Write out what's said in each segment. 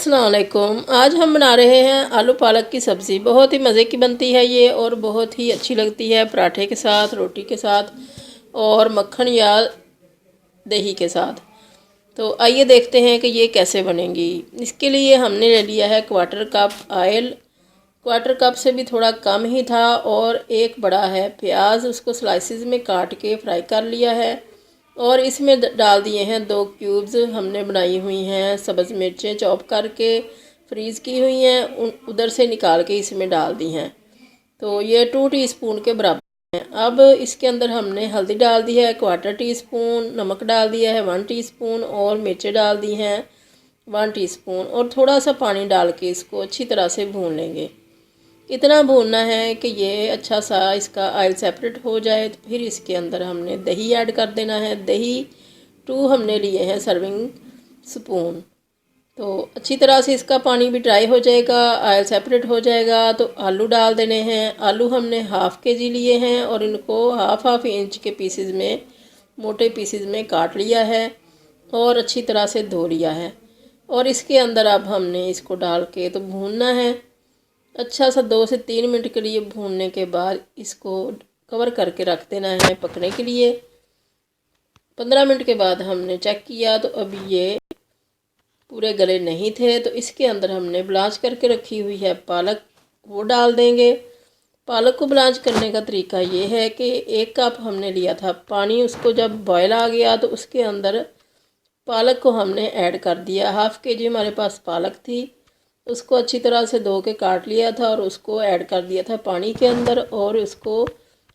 अस्सलाम वालेकुम। आज हम बना रहे हैं आलू पालक की सब्ज़ी। बहुत ही मज़े की बनती है ये और बहुत ही अच्छी लगती है पराठे के साथ, रोटी के साथ और मक्खन या दही के साथ। तो आइए देखते हैं कि ये कैसे बनेगी। इसके लिए हमने ले लिया है 1/4 कप ऑयल। 1/4 कप से भी थोड़ा कम ही था। और एक बड़ा है प्याज, उसको स्लाइसिस में काट के फ्राई कर लिया है। और इसमें डाल दिए हैं 2 क्यूब्स हमने बनाई हुई हैं सब्ज़ मिर्चें चॉप करके फ्रीज़ की हुई हैं, उधर से निकाल के इसमें डाल दी हैं। तो ये 2 टीस्पून के बराबर हैं। अब इसके अंदर हमने हल्दी डाल दी है 1/4 टीस्पून, नमक डाल दिया है 1 टीस्पून और मिर्चें डाल दी हैं 1 टीस्पून और थोड़ा सा पानी डाल के इसको अच्छी तरह से भून लेंगे। इतना भूनना है कि ये अच्छा सा इसका ऑयल सेपरेट हो जाए। तो फिर इसके अंदर हमने दही ऐड कर देना है। दही 2 हमने लिए हैं सर्विंग स्पून। तो अच्छी तरह से इसका पानी भी ड्राई हो जाएगा, ऑयल सेपरेट हो जाएगा। तो आलू डाल देने हैं। आलू हमने हाफ़ केजी लिए हैं और इनको हाफ इंच के पीसेस में, मोटे पीसेस में काट लिया है और अच्छी तरह से धो लिया है। और इसके अंदर अब हमने इसको डाल के तो भूनना है। अच्छा सा 2 से 3 मिनट के लिए भूनने के बाद इसको कवर करके रख देना है पकने के लिए। 15 मिनट के बाद हमने चेक किया तो अभी ये पूरे गले नहीं थे। तो इसके अंदर हमने ब्लांच करके रखी हुई है पालक, वो डाल देंगे। पालक को ब्लांच करने का तरीका ये है कि 1 कप हमने लिया था पानी, उसको जब बॉयल आ गया तो उसके अंदर पालक को हमने ऐड कर दिया। हाफ़ केजी हमारे पास पालक थी, उसको अच्छी तरह से धो के काट लिया था और उसको ऐड कर दिया था पानी के अंदर और उसको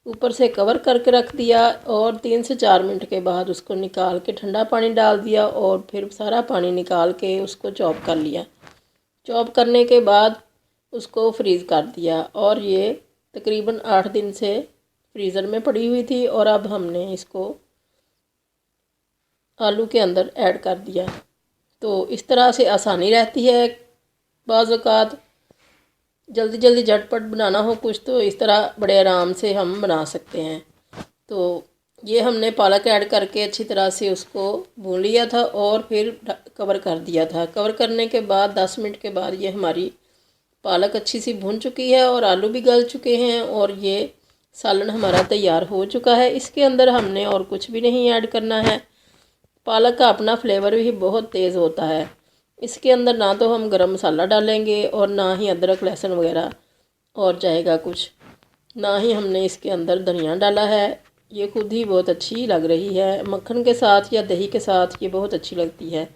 ऊपर से कवर करके रख दिया। और 3 से 4 मिनट के बाद उसको निकाल के ठंडा पानी डाल दिया और फिर सारा पानी निकाल के उसको चॉप कर लिया। चॉप करने के बाद उसको फ्रीज़ कर दिया और ये तकरीबन 8 दिन से फ्रीज़र में पड़ी हुई थी। और अब हमने इसको आलू के अंदर ऐड कर दिया। तो इस तरह से आसानी रहती है। बाज़ औक़ात जल्दी जल्दी झटपट बनाना हो कुछ तो इस तरह बड़े आराम से हम बना सकते हैं। तो ये हमने पालक ऐड करके अच्छी तरह से उसको भून लिया था और फिर कवर कर दिया था। कवर करने के बाद 10 मिनट के बाद ये हमारी पालक अच्छी सी भून चुकी है और आलू भी गल चुके हैं और ये सालन हमारा तैयार हो चुका है। इसके अंदर हमने और कुछ भी नहीं ऐड करना है। पालक का अपना फ्लेवर भी बहुत तेज़ होता है। इसके अंदर ना तो हम गरम मसाला डालेंगे और ना ही अदरक लहसुन वगैरह और जाएगा कुछ, ना ही हमने इसके अंदर धनिया डाला है। ये खुद ही बहुत अच्छी लग रही है, मक्खन के साथ या दही के साथ ये बहुत अच्छी लगती है।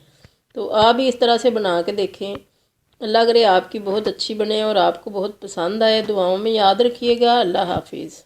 तो आप भी इस तरह से बना के देखें। अल्लाह करे आपकी बहुत अच्छी बने और आपको बहुत पसंद आए। दुआओं में याद रखिएगा। अल्लाह हाफिज़।